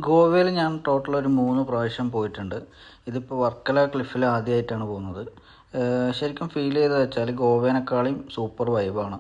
ഗോവയിൽ ഞാൻ ടോട്ടൽ ഒരു 3 പ്രാവശ്യം പോയിട്ടുണ്ട്. ഇതിപ്പോൾ വർക്കല ക്ലിഫിൽ ആദ്യമായിട്ടാണ് പോകുന്നത്. ശരിക്കും ഫീൽ ചെയ്തത് വെച്ചാൽ ഗോവേനേക്കാളും സൂപ്പർ വൈബാണ്.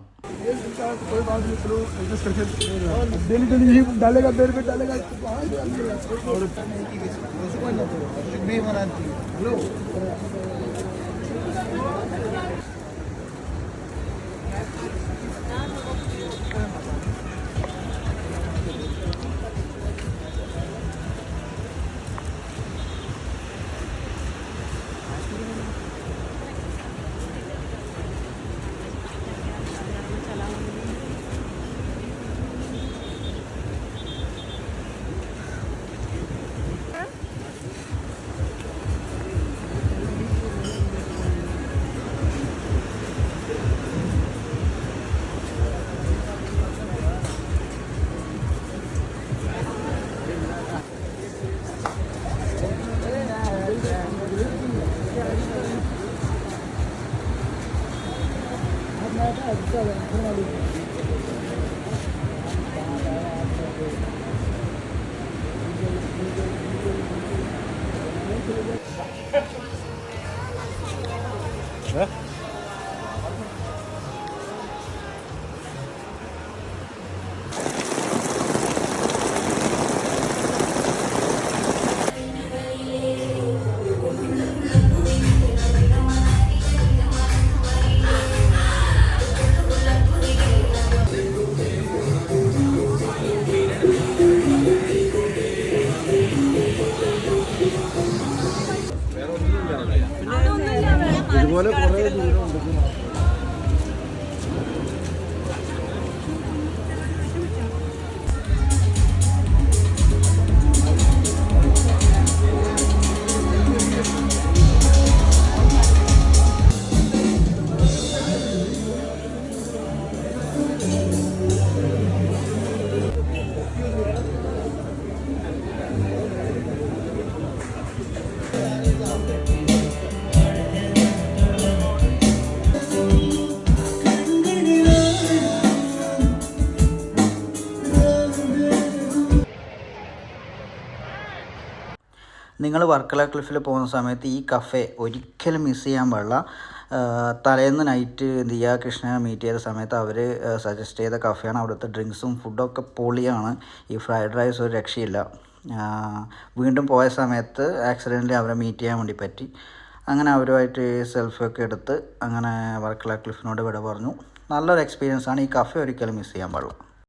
ഇതുപോലെ കുറേ ദൂരമുണ്ട്. നിങ്ങൾ വർക്കല ക്ലിഫിൽ പോകുന്ന സമയത്ത് ഈ കഫേ ഒരിക്കലും മിസ് ചെയ്യാൻ പാടില്ല. തലേന്ന് നൈറ്റ് ദിയ കൃഷ്ണനെ മീറ്റ് ചെയ്ത സമയത്ത് അവർ സജസ്റ്റ് ചെയ്ത കഫേയാണ്. അവിടുത്തെ ഡ്രിങ്ക്സും ഫുഡൊക്കെ പൊളിയാണ്. ഈ ഫ്രൈഡ് റൈസ് ഒരു രക്ഷയില്ല. വീണ്ടും പോയ സമയത്ത് ആക്സിഡൻ്റലി അവരെ മീറ്റ് ചെയ്യാൻ വേണ്ടി പറ്റി. അങ്ങനെ അവരുമായിട്ട് സെൽഫിയൊക്കെ എടുത്ത് അങ്ങനെ വർക്കല ക്ലിഫിനോട് വിട പറഞ്ഞു. നല്ലൊരു എക്സ്പീരിയൻസ് ആണ്. ഈ കഫേ ഒരിക്കലും മിസ് ചെയ്യാൻ പാടില്ല.